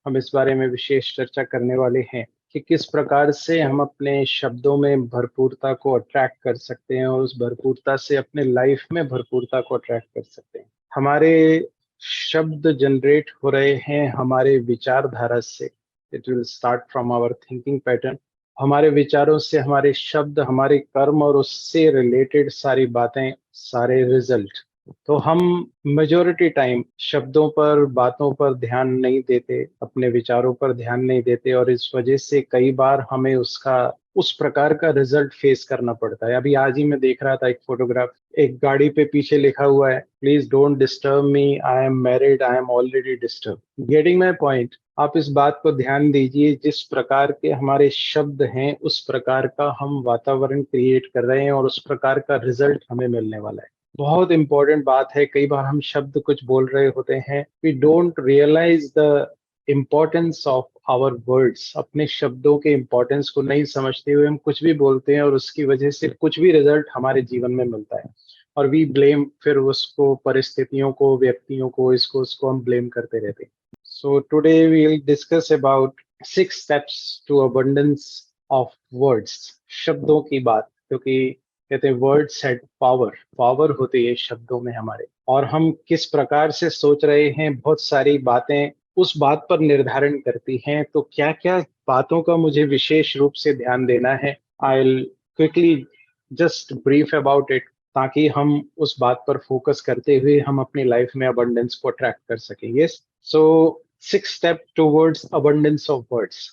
हम इस बारे में विशेष चर्चा करने वाले हैं कि किस प्रकार से हम अपने शब्दों में भरपूरता को अट्रैक्ट कर सकते हैं और उस भरपूरता से अपने लाइफ में भरपूरता को अट्रैक्ट कर सकते हैं। हमारे शब्द जनरेट हो रहे हैं हमारे विचारधारा से। It will start from our thinking pattern. हमारे विचारों से हमारे शब्द, हमारे कर्म और उससे रिलेटेड सारी बातें, सारे रिजल्ट। तो हम मेजोरिटी टाइम शब्दों पर, बातों पर ध्यान नहीं देते, अपने विचारों पर ध्यान नहीं देते, और इस वजह से कई बार हमें उस प्रकार का रिजल्ट फेस करना पड़ता है। अभी आज ही मैं देख रहा था एक फोटोग्राफ, एक गाड़ी पे पीछे लिखा हुआ है, please don't disturb me, I am married, I am already disturb. Getting my point? आप इस बात को ध्यान दीजिए, जिस प्रकार के हमारे शब्द हैं उस प्रकार का हम वातावरण क्रिएट कर रहे हैं और उस प्रकार का रिजल्ट हमें मिलने वाला है। बहुत इंपॉर्टेंट बात है। कई बार हम शब्द कुछ बोल रहे होते हैं, we don't realise the importance of our words. अपने शब्दों के इम्पोर्टेंस को नहीं समझते हुए हम कुछ भी बोलते हैं और उसकी वजह से कुछ भी रिजल्ट हमारे जीवन में मिलता है, और वी ब्लेम, फिर उसको, परिस्थितियों को, व्यक्तियों को, इसको उसको हम ब्लेम करते रहते हैं। So today we will discuss about 6 steps to abundance of words. शब्दों की बात, क्योंकि कहते हैं वर्ड्स हैड पावर, पावर होती है शब्दों में हमारे, और हम किस प्रकार से सोच रहे हैं, बहुत सारी बातें उस बात पर निर्धारण करती हैं। तो क्या क्या बातों का मुझे विशेष रूप से ध्यान देना है, I will quickly just brief about it, ताकि हम उस बात पर फोकस करते हुए हम अपनी लाइफ में अबंडेंस को अट्रैक्ट कर सकें। Yes, so 6 step towards abundance of words,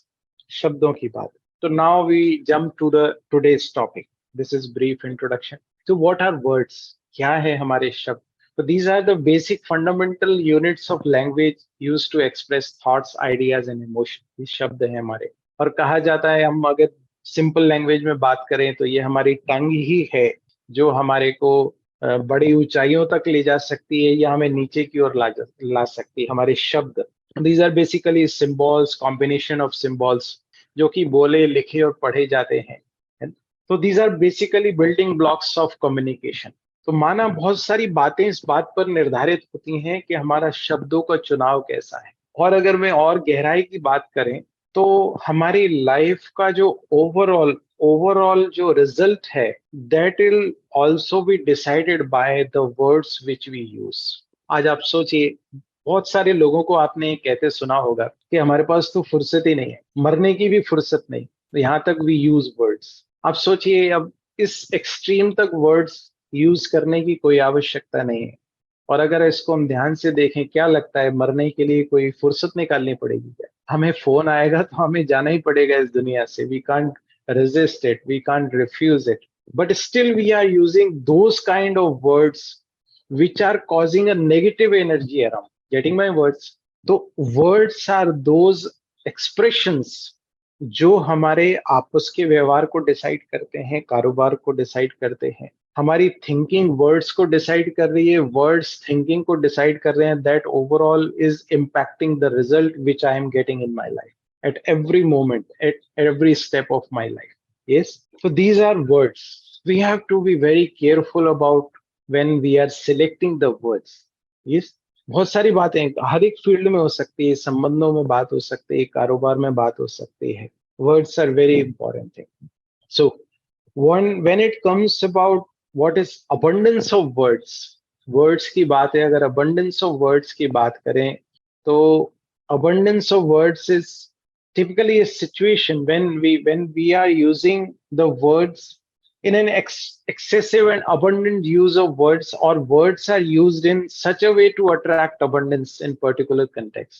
शब्दों की बात। तो now we jump to the today's topic. This is brief introduction to what are words. क्या है हमारे शब्द? तो these are the basic fundamental units of language used to express thoughts, ideas and emotion। ये शब्द है हमारे, और कहा जाता है, हम अगर सिंपल लैंग्वेज में बात करें तो ये हमारी टंग ही है जो हमारे को बड़ी ऊंचाइयों तक ले जा सकती है या हमें नीचे की ओर ला सकती है। हमारे शब्द, these are basically symbols, combination of symbols, जो कि बोले, लिखे और पढ़े जाते हैं। तो these are basically building blocks of communication। तो माना बहुत सारी बातें इस बात पर निर्धारित होती हैं कि हमारा शब्दों का चुनाव कैसा है। और अगर मैं और गहराई की बात करें तो हमारी लाइफ का जो ओवरऑल जो रिजल्ट है, that will also be decided by the words which we use. आज आप सोचिए, बहुत सारे लोगों को आपने कहते सुना होगा कि हमारे पास तो फुर्सत ही नहीं है, मरने की भी फुर्सत नहीं, तो यहाँ तक वी यूज वर्ड्स। आप सोचिए, अब इस एक्सट्रीम तक वर्ड्स यूज करने की कोई आवश्यकता नहीं है। और अगर इसको हम ध्यान से देखें, क्या लगता है, मरने के लिए कोई फुर्सत निकालनी पड़ेगी क्या? हमें फोन आएगा तो हमें जाना ही पड़ेगा इस दुनिया से। We can't resist it, we can't refuse it, but still we are using those kind of words which are causing a negative energy around। Getting my words? तो words are those expressions जो हमारे आपस के व्यवहार को decide करते हैं, कारोबार को डिसाइड करते हैं। हमारी थिंकिंग वर्ड्स को डिसाइड कर रही है, वर्ड्स थिंकिंग को डिसाइड कर रहे हैं। That overall is impacting the result which I am getting in my life at every moment, at every step of my life. Yes, so these are words we have to be very careful about when we are selecting the words। yes, बहुत सारी बातें हर एक field में हो सकती है, संबंधों में बात हो सकती है, कारोबार में बात हो सकती है। Words are very important thing. So when it comes about what is abundance of words, words की बात है, अगर abundance of words की बात करें तो abundance of words is typically a situation when we are using the words in an excessive and abundant use of words, or words are used in such a way to attract abundance in particular context।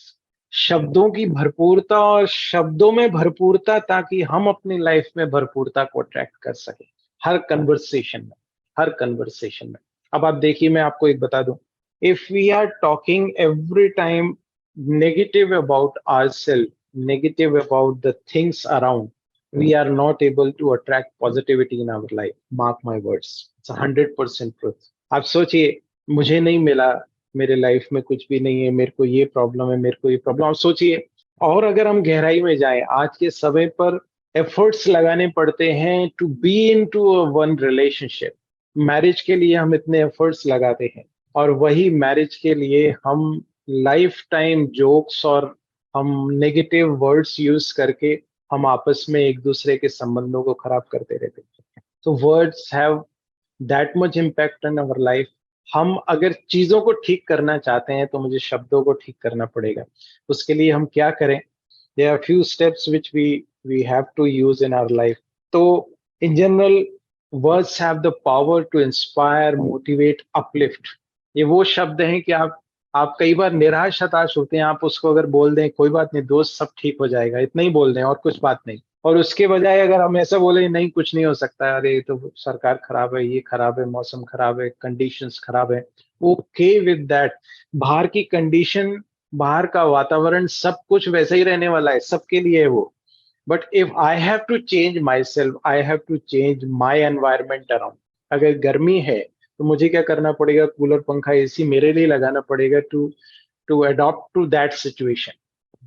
शब्दों की भरपूरता और शब्दों में भरपूरता, ताकि हम अपनी life में भरपूरता को अट्रैक्ट कर सके हर कन्वर्सेशन में, हर कन्वर्सेशन में। अब आप देखिए, मैं आपको एक बता दूं, if we are talking every time negative about ourself, negative about the things around, we are not able to attract positivity in our life। Mark my words, it's 100% truth। आप सोचिए, मुझे नहीं मिला, मेरे लाइफ में कुछ भी नहीं है, मेरे को ये प्रॉब्लम है, मेरे को ये प्रॉब्लम। आप सोचिए, और अगर हम गहराई में जाएं, आज के समय पर एफर्ट्स लगाने पड़ते हैं to be into one relationship. Marriage के लिए हम इतने एफर्ट्स लगाते हैं, और वही मैरिज के लिए हम लाइफ टाइम जोक्स और हम नेगेटिव वर्ड्स यूज करके हम आपस में एक दूसरे के संबंधों को खराब करते रहते हैं। तो words have that much impact in our life. हम अगर चीजों को ठीक करना चाहते हैं तो मुझे शब्दों को ठीक करना पड़ेगा। उसके लिए हम क्या करें? There are few steps which we have to use in our life. तो in general, words have the power to inspire, motivate, uplift. ये वो शब्द हैं कि आप कई बार निराश हताश होते हैं, आप उसको अगर बोल दें कोई बात नहीं दोस्त, सब ठीक हो जाएगा, इतना ही बोल दें और कुछ बात नहीं, और उसके बजाय अगर हम ऐसा बोले नहीं कुछ नहीं हो सकता, अरे ये तो सरकार खराब है, ये खराब है, मौसम खराब है, कंडीशंस खराब है, ओके विद दैट। बाहर की कंडीशन, बाहर का वातावरण सब कुछ वैसा ही रहने वाला है, सबके लिए है वो। But if I have to change myself, I have to change my environment around. अगर गर्मी है तो मुझे क्या करना पड़ेगा? कूलर, पंखा, एसी मेरे लिए लगाना पड़ेगा to adopt to that situation.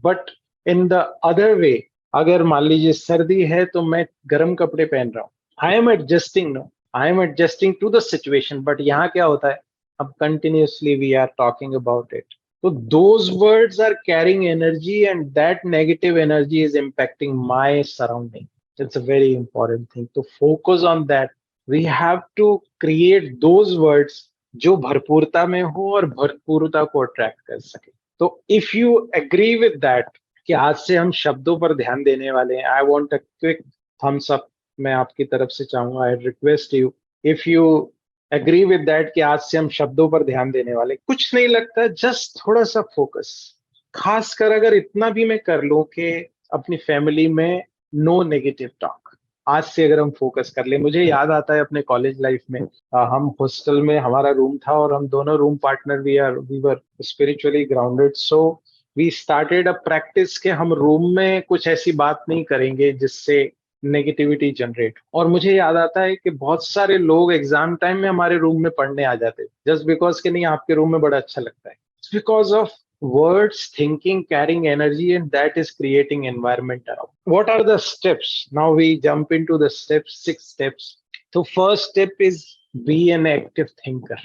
But in the other way, अगर मान लीजिए सर्दी है तो मैं गर्म कपड़े पहन रहा हूँ, I am adjusting, no, I am adjusting to the situation. But यहाँ क्या होता है, अब continuously we are talking about it, so those words are carrying energy and that negative energy is impacting my surrounding. It's a very important thing to focus on that. We have to create those words जो भरपूरता में हो और भरपूरता को attract कर सके। तो if you agree with that कि आज से हम शब्दों पर ध्यान देने वाले हैं, I want a quick thumbs up मैं आपकी तरफ से चाहूंगा। I request you, if you agree with that कि आज से हम शब्दों पर ध्यान देने वाले, कुछ नहीं लगता, जस्ट थोड़ा सा फोकस। खासकर अगर इतना भी मैं कर लूं कि अपनी फैमिली में नो नेगेटिव टॉक, आज से अगर हम फोकस कर ले। मुझे याद आता है अपने कॉलेज लाइफ में, हम हॉस्टल में, हमारा रूम था और हम दोनों room partner, we were spiritually grounded, so we started a practice कि हम रूम में कुछ ऐसी बात नहीं करेंगे जिससे नेगेटिविटी जनरेट। और मुझे याद आता है कि बहुत सारे लोग एग्जाम टाइम में हमारे रूम में पढ़ने आ जाते, जस्ट बिकॉज कि नहीं आपके रूम में बड़ा अच्छा लगता है। It's because of words, thinking, carrying energy, and that is creating environment around. What are the steps? Now we jump into the steps, 6 steps. So first step is be an active thinker.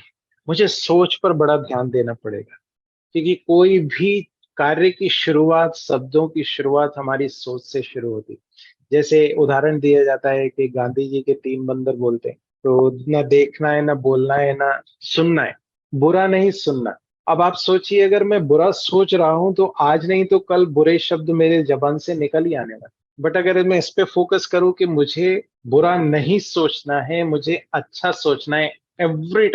मुझे सोच पर बड़ा ध्यान देना पड़ेगा, क्योंकि कोई भी कार्य की शुरुआत, शब्दों की शुरुआत हमारी सोच से शुरू होती। जैसे उदाहरण दिया जाता है कि गांधी जी के 3 बंदर बोलते हैं, तो ना देखना है, ना बोलना है, ना सुनना है, बुरा नहीं सुनना। अब आप सोचिए, अगर मैं बुरा सोच रहा हूं तो आज नहीं तो कल बुरे शब्द मेरे जबान से निकल ही आने वाले। बट अगर मैं इस पे फोकस करूं कि मुझे बुरा नहीं सोचना है, मुझे अच्छा सोचना है एवरी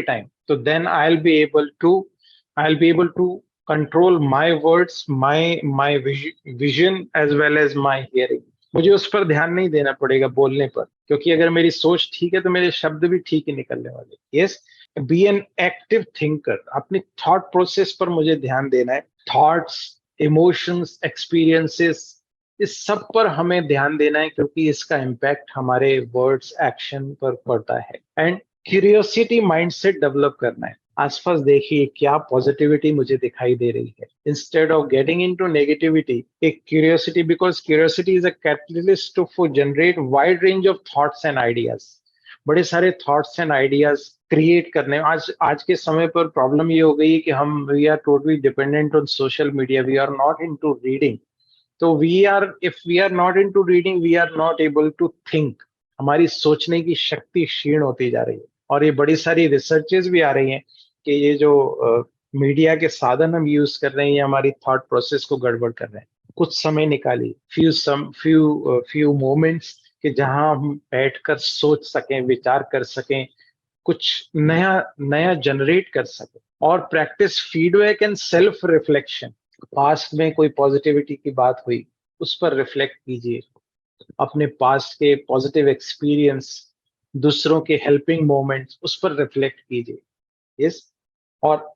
टाइम, तो then I'll be able to control my words, my vision as well as my hearing. मुझे उस पर ध्यान नहीं देना पड़ेगा बोलने पर, क्योंकि अगर मेरी सोच ठीक है तो मेरे शब्द भी ठीक ही निकलने वाले। Yes, be an active thinker. अपनी थॉट प्रोसेस पर मुझे ध्यान देना है। थॉट्स, इमोशंस, एक्सपीरियंसेस, इस सब पर हमें ध्यान देना है, क्योंकि इसका इम्पैक्ट हमारे वर्ड्स, एक्शन पर पड़ता है। एंड क्यूरियोसिटी माइंडसेट डेवलप करना है। आसपास देखिए क्या पॉजिटिविटी मुझे दिखाई दे रही है, instead of getting into negativity. एक curiosity, because curiosity is a catalyst to generate wide range of thoughts and ideas. बड़े सारे थॉट्स एंड आइडियाज क्रिएट करने। आज के समय पर प्रॉब्लम ये हो गई है कि we are totally dependent on social media, we are not into reading. तो if we are not into reading, we are not able to think. हमारी सोचने की शक्ति क्षीण होती जा रही है। और ये बड़ी सारी रिसर्चेस भी आ रही हैं कि ये जो मीडिया के साधन हम यूज कर रहे हैं, ये हमारी थॉट प्रोसेस को गड़बड़ कर रहे हैं। कुछ समय निकालिए, फ्यू मोमेंट्स, कि जहां हम बैठकर सोच सकें, विचार कर सकें, कुछ नया नया जनरेट कर सकें। और practice feedback and self reflection. Past में कोई पॉजिटिविटी की बात हुई, उस पर रिफ्लेक्ट कीजिए, अपने पास्ट के पॉजिटिव एक्सपीरियंस, दूसरों के हेल्पिंग मोमेंट्स, उस पर रिफ्लेक्ट कीजिए। यस, और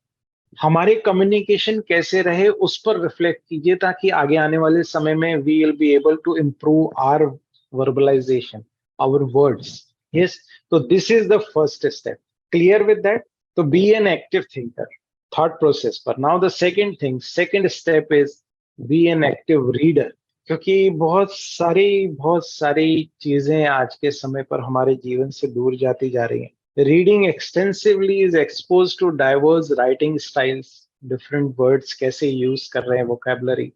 हमारे कम्युनिकेशन कैसे रहे उस पर रिफ्लेक्ट कीजिए, ताकि आगे आने वाले समय में we will be able to improve our verbalisation, our words. Yes, तो this is the first step. Clear with that? तो be an active thinker, thought process पर। Now the second step is be an active reader. क्योंकि बहुत सारी चीजें आज के समय पर हमारे जीवन से दूर जाती जा रही हैं। Reading extensively is exposed to diverse writing styles, different words कैसे यूज कर रहे हैं, वोकेबलरी,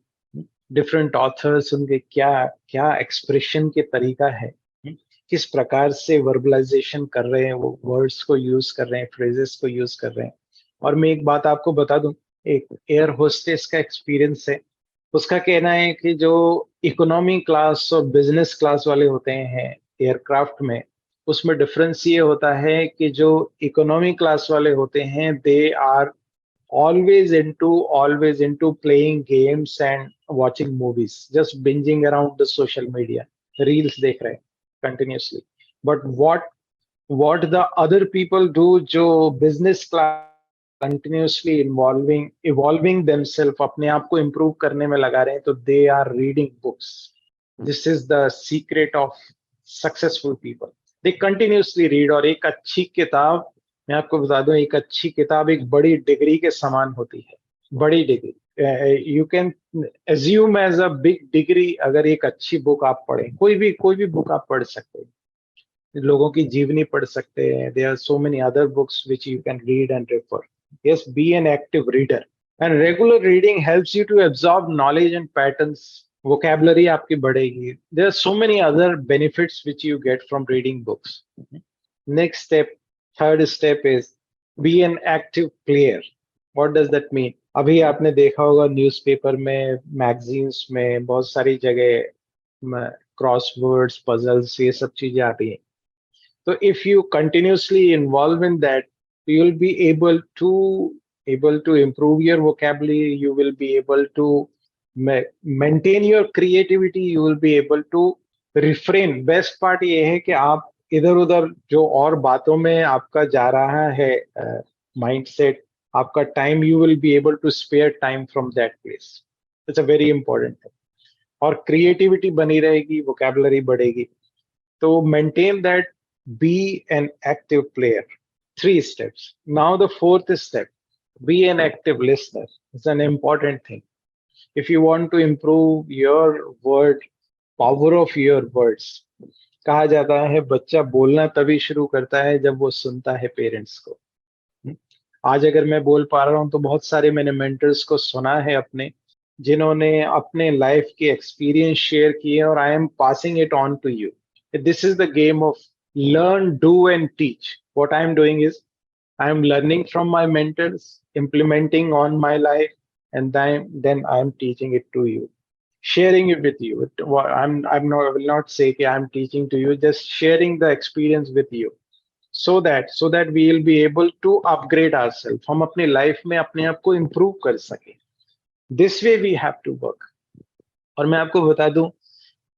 डिफरेंट ऑथर्स, उनके क्या क्या एक्सप्रेशन के तरीका है, किस प्रकार से वर्बलाइजेशन कर रहे हैं, वो वर्ड्स को यूज कर रहे हैं, फ्रेजेस को यूज कर रहे हैं। और मैं एक बात आपको बता दूं, एक एयर होस्टेस का एक्सपीरियंस है। उसका कहना है कि जो इकोनॉमी क्लास और बिजनेस क्लास वाले होते हैं एयरक्राफ्ट में, उसमें डिफरेंस ये होता है कि जो इकोनॉमी क्लास वाले होते हैं, they are always into playing games and watching movies, just binging around the social media, reels देख रहे हैं continuously. But what the other people do, जो business class continuously evolving themselves, अपने आप को improve करने में लगा रहे हैं, तो they are reading books. This is the secret of successful people. They continuously read, और एक अच्छी किताब, मैं आपको बता दूं, एक अच्छी किताब एक बड़ी डिग्री के समान होती है। बड़ी degree, you can assume as a big degree अगर एक अच्छी बुक आप पढ़ें। कोई भी बुक आप पढ़ सकते हैं, लोगों की जीवनी पढ़ सकते हैं। There are so many other books which you can read and refer. Yes, be an active reader, and regular reading helps you to absorb knowledge and patterns. vocabulary आपकी बढ़ेगी। there are so many other benefits which you get from reading books. Next step, third step is be an active player. What does that mean? अभी आपने देखा होगा newspaper में, magazines में, बहुत सारी जगह क्रॉसवर्ड्स, पजल्स, ये सब चीजें आती हैं। तो if you continuously involve in that, you will be able to improve your vocabulary. You will be able to maintain your creativity. You will be able to refrain. Best part ये है कि आप इधर उधर जो और बातों में आपका जा रहा है माइंडसेट, आपका time, you will be able to spare time from that place. It's a very important thing. और क्रिएटिविटी बनी रहेगी, वोकेबलरी बढ़ेगी। तो maintain that, be an active player. 3 steps. Now the fourth step, be an active listener. It's an important thing. If you want to improve your power of your words, कहा जाता है बच्चा बोलना तभी शुरू करता है जब वो सुनता है पेरेंट्स को। आज अगर मैं बोल पा रहा हूं तो बहुत सारे मैंने मेंटर्स को सुना है अपने, जिन्होंने अपने लाइफ के एक्सपीरियंस शेयर किए, और I am passing it on to you. This is the game of learn, do and teach. What I am doing is I am learning from my mentors, implementing on my life, and then I am teaching it to you, sharing it with you. I will not say that I am teaching to you, just sharing the experience with you, so that we will be able to upgrade ourselves. हम अपने life में अपने आप को improve कर सकें। This way we have to work. और मैं आपको बता दूं,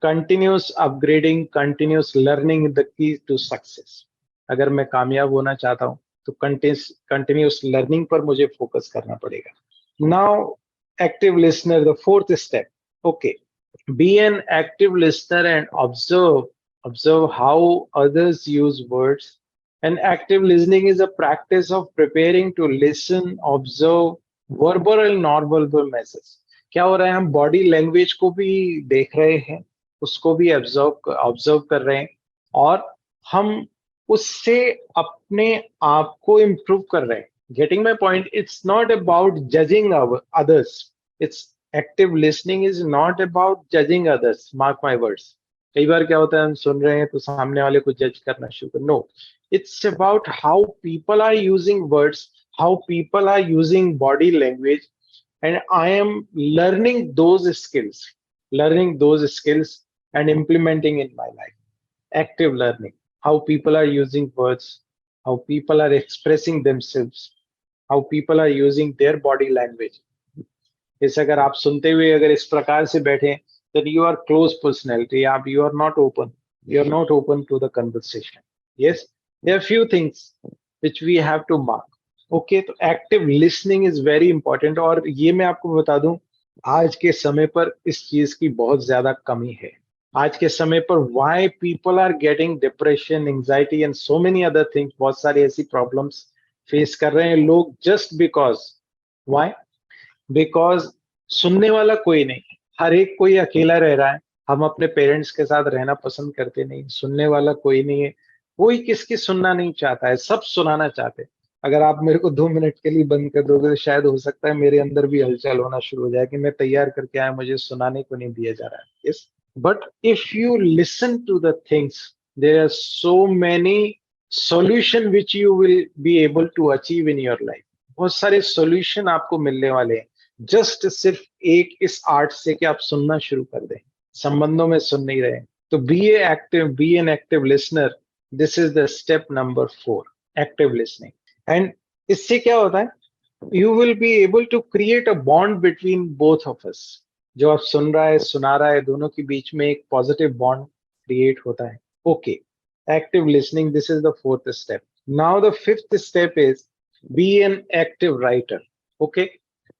continuous upgrading, continuous learning is the key to success. अगर मैं कामयाब होना चाहता हूं तो कंटिन्यूस लर्निंग पर मुझे फोकस करना पड़ेगा। Now active listener, the fourth step, okay, be an active listener and observe how others use words. And active listening is a practice of preparing to listen, observe verbal and non verbal message. क्या हो रहा है, हम body language को भी देख रहे हैं, उसको भी ऑब्जर्व कर रहे हैं, और हम उससे अपने आप को इम्प्रूव कर रहे हैं। Getting my point? It's not about judging others. It's active listening is not about judging others. Mark my words. कई बार क्या होता है, हम सुन रहे हैं तो सामने वाले को जज करना शुरू कर। No, it's about how people are using words, how people are using body language, and I am learning those skills and implementing in my life. Active learning, how people are using words, how people are expressing themselves, how people are using their body language. इस अगर आप सुनते हुए अगर इस प्रकार से बैठे, then you are close personality. You are not open. You are not open to the conversation. Yes, there are few things which we have to mark. Okay, तो active listening is very important. और ये मैं आपको बता दूं, आज के समय पर इस चीज की बहुत ज्यादा कमी है। आज के समय पर why people are getting depression, anxiety and so many other things, बहुत सारी ऐसी प्रॉब्लम्स फेस कर रहे हैं लोग, जस्ट बिकॉज, व्हाई? बिकॉज सुनने वाला कोई नहीं, हर एक कोई अकेला रह रहा है। हम अपने पेरेंट्स के साथ रहना पसंद करते नहीं, सुनने वाला कोई नहीं है। कोई किसकी सुनना नहीं चाहता है, सब सुनाना चाहते हैं। अगर आप मेरे को 2 मिनट के लिए बंद कर दोगे तो शायद हो सकता है मेरे अंदर भी हलचल होना शुरू हो जाए कि मैं तैयार करके आया, मुझे सुनाने को नहीं दिया जा रहा है। Yes, but if you listen to the things, there are so many solution which you will be able to achieve in your life. बहुत सारे सॉल्यूशन आपको मिलने वाले हैं, जस्ट सिर्फ एक इस आर्ट से कि आप सुनना शुरू कर दें। संबंधों में सुन नहीं रहे तो be an active listener. This is the step number 4, active listening. And इससे क्या होता है, you will be able to create a bond between both of us. जो आप सुन रहा है सुना रहा है, दोनों के बीच में एक पॉजिटिव बॉन्ड क्रिएट होता है। Okay, active listening, this is the 4th step. Now the 5th step is be an active writer. Okay,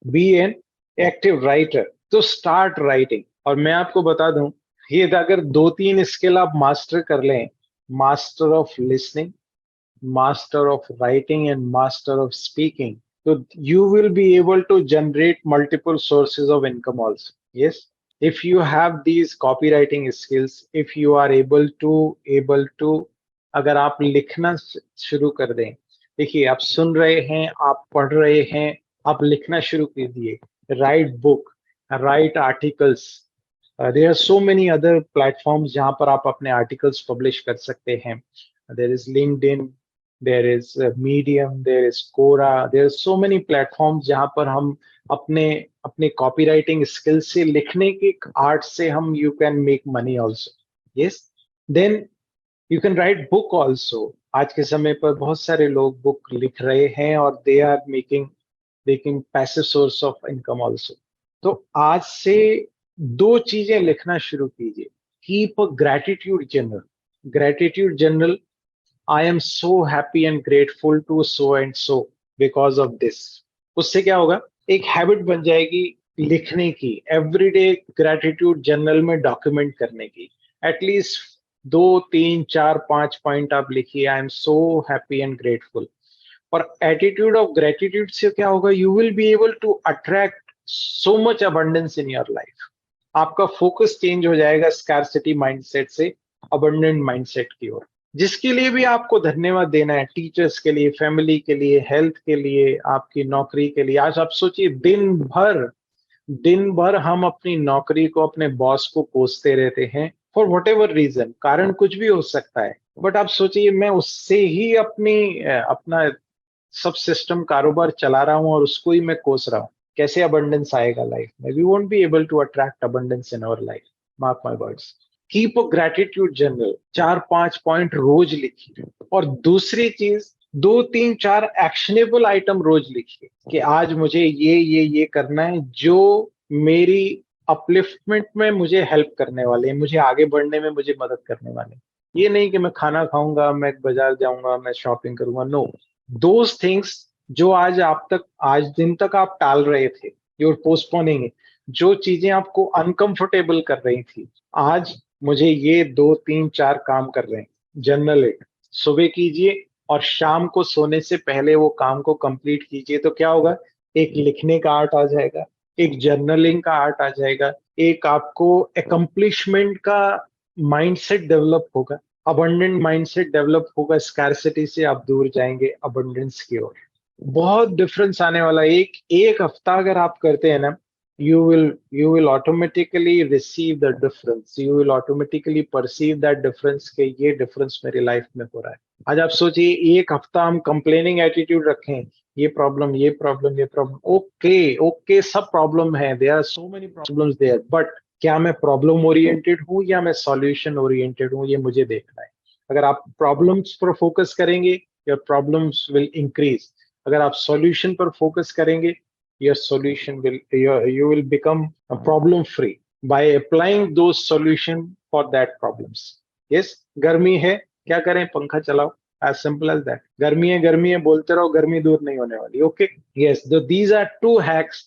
be an active writer. तो स्टार्ट राइटिंग। और मैं आपको बता दूं, ये अगर 2-3 स्किल आप मास्टर कर लें, master of listening, master of writing and master of speaking, so you will be able to generate multiple sources of income also. Yes, if you have these copywriting skills, if you are able to अगर आप लिखना शुरू कर दें, देखिए आप सुन रहे हैं, आप पढ़ रहे हैं, आप लिखना शुरू कीजिए। Write book, write articles, there are so many other platforms जहां पर आप अपने आर्टिकल्स पब्लिश कर सकते हैं। There is LinkedIn, there is Medium, there is Quora, there are so many platforms जहां पर हम अपने अपने copywriting skills से, लिखने के आर्ट से हम you can make money also. Yes, then you can write book also. आज के समय पर बहुत सारे लोग बुक लिख रहे हैं और they are making passive source of income also. तो आज से 2 चीजें लिखना शुरू कीजिए। Keep a gratitude journal. Gratitude journal, I am so happy and grateful to so and so because of this. उससे क्या होगा, एक हैबिट बन जाएगी लिखने की, एवरीडे ग्रेटिट्यूड जर्नल में डॉक्यूमेंट करने की। एटलीस्ट 2, 3, 4, 5 पॉइंट आप लिखिए, I am so happy and grateful. और एटीट्यूड ऑफ ग्रेटिट्यूड से क्या होगा, you will be able to attract so much abundance in your life. आपका फोकस चेंज हो जाएगा स्कैरसिटी माइंडसेट से अबंडेंट माइंडसेट की ओर। जिसके लिए भी आपको धन्यवाद देना है, टीचर्स के लिए, फैमिली के लिए, हेल्थ के लिए, आपकी नौकरी के लिए। आज आप सोचिए, दिन भर हम अपनी नौकरी को, अपने बॉस को कोसते रहते हैं फॉर वट एवर रीजन, कारण कुछ भी हो सकता है। बट आप सोचिए, मैं उससे ही अपना सब सिस्टम कारोबार चला रहा हूं और उसको ही मैं कोस रहा हूं। कैसे अबंडेंस आएगा लाइफ में? We won't be able to attract abundance in our life. Mark my words. Keep a gratitude journal, 4-5 point रोज लिखिए। और दूसरी चीज, 2, 3, 4 एक्शनेबल आइटम रोज लिखिए कि आज मुझे ये करना है जो मेरी अपलिफ्टमेंट में मुझे हेल्प करने वाले हैं, मुझे आगे बढ़ने में मुझे मदद करने वाले हैं। ये नहीं कि मैं खाना खाऊंगा, मैं बाजार जाऊंगा, मैं शॉपिंग करूंगा। नो, दोज थिंग्स जो आज दिन तक आप टाल रहे थे, यूर पोस्टपोनिंग, जो चीजें आपको अनकंफर्टेबल कर रही थी, आज मुझे ये 2, 3, 4 काम कर रहे हैं। जर्नल इट, सुबह कीजिए और शाम को सोने से पहले वो काम को कंप्लीट कीजिए। तो क्या होगा, एक लिखने का आर्ट आ जाएगा, एक जर्नलिंग का आर्ट आ जाएगा, एक आपको एकम्प्लिशमेंट का माइंडसेट डेवलप होगा, अबंडेंट माइंडसेट डेवलप होगा। स्कैरसिटी से आप दूर जाएंगे अबंडेंस की ओर। बहुत डिफरेंस आने वाला है। एक हफ्ता अगर आप करते हैं ना, you will automatically receive the difference, you will automatically perceive that difference कि ये डिफरेंस मेरी लाइफ में हो रहा है। आज आप सोचिए, एक हफ्ता हम कंप्लेनिंग एटीट्यूड रखें, ये प्रॉब्लम, ये प्रॉब्लम, ये प्रॉब्लम। ओके, सब प्रॉब्लम है, there are so many problems there, but क्या मैं प्रॉब्लम ओरिएंटेड हूँ या मैं सॉल्यूशन ओरिएंटेड हूँ, ये मुझे देखना है। अगर आप प्रॉब्लम्स पर फोकस करेंगे, योर प्रॉब्लम्स विल इंक्रीज। अगर आप सॉल्यूशन पर फोकस करेंगे, your solution will you will become a problem free by applying those solution for that problems. Yes, गर्मी है, क्या करें, पंखा चलाओ, as simple as that. गर्मी है बोलते रहो, गर्मी दूर नहीं होने वाली। Okay, yes, these are 2 hacks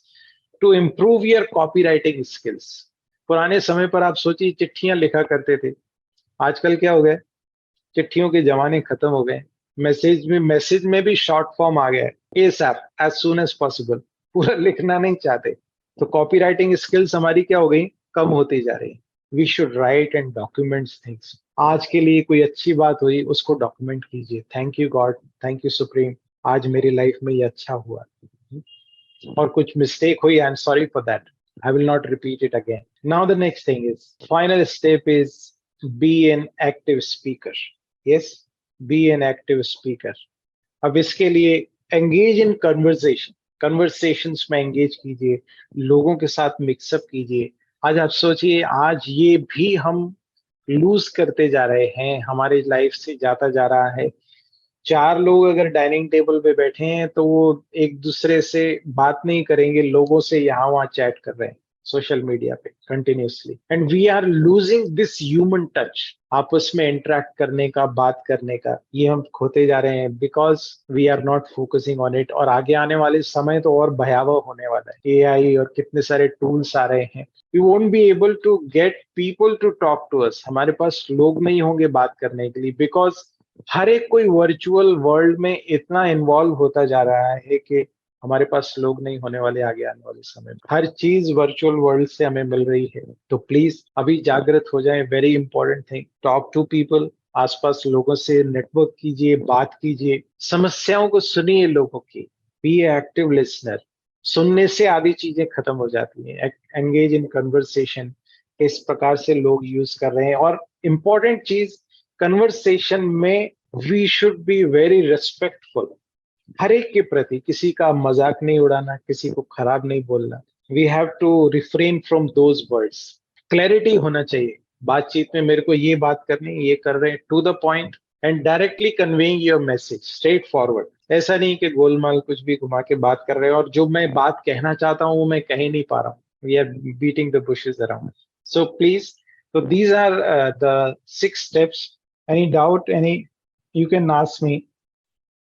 to improve your copywriting skills. पुराने समय पर आप सोचिए, चिट्ठियां लिखा करते थे, आजकल क्या हो गया, चिट्ठियों के जमाने खत्म हो गए। मैसेज में भी शॉर्ट फॉर्म आ गया है, ASAP, as soon as possible। पूरा लिखना नहीं चाहते, तो कॉपीराइटिंग स्किल्स हमारी क्या हो गई, कम होती जा रही। We should write and document things. आज के लिए कोई अच्छी बात हुई, उसको डॉक्यूमेंट कीजिए। Thank you God, thank you supreme. आज मेरी लाइफ में ये अच्छा हुआ, और कुछ मिस्टेक हुई, I am sorry for that, I will not repeat it again. Now the next thing is, final step is be an active speaker. Yes, be an active speaker. अब इसके लिए engage in conversation. Conversations में engage कीजिए, लोगों के साथ mix up कीजिए। आज आप सोचिए, आज ये भी हम लूज करते जा रहे हैं, हमारी लाइफ से जाता जा रहा है। 4 लोग अगर डाइनिंग टेबल पे बैठे हैं तो वो एक दूसरे से बात नहीं करेंगे, लोगों से यहाँ वहां चैट कर रहे हैं सोशल मीडिया पे continuously, and we are losing this human touch, आपस में इंटरेक्ट करने का, बात करने का, ये हम खोते जा रहे हैं because we are not focusing on it. और आगे आने वाले समय तो और भयावह होने वाला है, एआई और कितने सारे टूल्स आ रहे हैं, we won't be able to get people to talk to us, हमारे पास लोग नहीं होंगे बात करने के लिए, बिकॉज हर एक कोई वर्चुअल वर्ल्ड में इतना इन्वॉल्व होता जा रहा है कि हमारे पास लोग नहीं होने वाले आगे आने वाले समय में। हर चीज वर्चुअल वर्ल्ड से हमें मिल रही है, तो प्लीज अभी जागृत हो जाएं। Very important thing, talk to people, आसपास लोगों से नेटवर्क कीजिए, बात कीजिए, समस्याओं को सुनिए लोगों की, बी एक्टिव लिसनर। सुनने से आधी चीजें खत्म हो जाती हैं। एंगेज इन कन्वर्सेशन, इस प्रकार से लोग यूज कर रहे हैं। और इम्पोर्टेंट चीज, कन्वर्सेशन में we should be very respectful, हर एक के प्रति, किसी का मजाक नहीं उड़ाना, किसी को खराब नहीं बोलना। We have to refrain from those words. Clarity होना चाहिए बातचीत में, मेरे को ये बात करनी, ये कर रहे हैं, to the point and directly conveying your message straightforward. ऐसा नहीं कि गोलमाल कुछ भी घुमा के बात कर रहे हैं और जो मैं बात कहना चाहता हूँ वो मैं कह ही नहीं पा रहा हूँ। We are beating the bushes around. So please, so these are the 6 steps. Any doubt, any, you can ask me.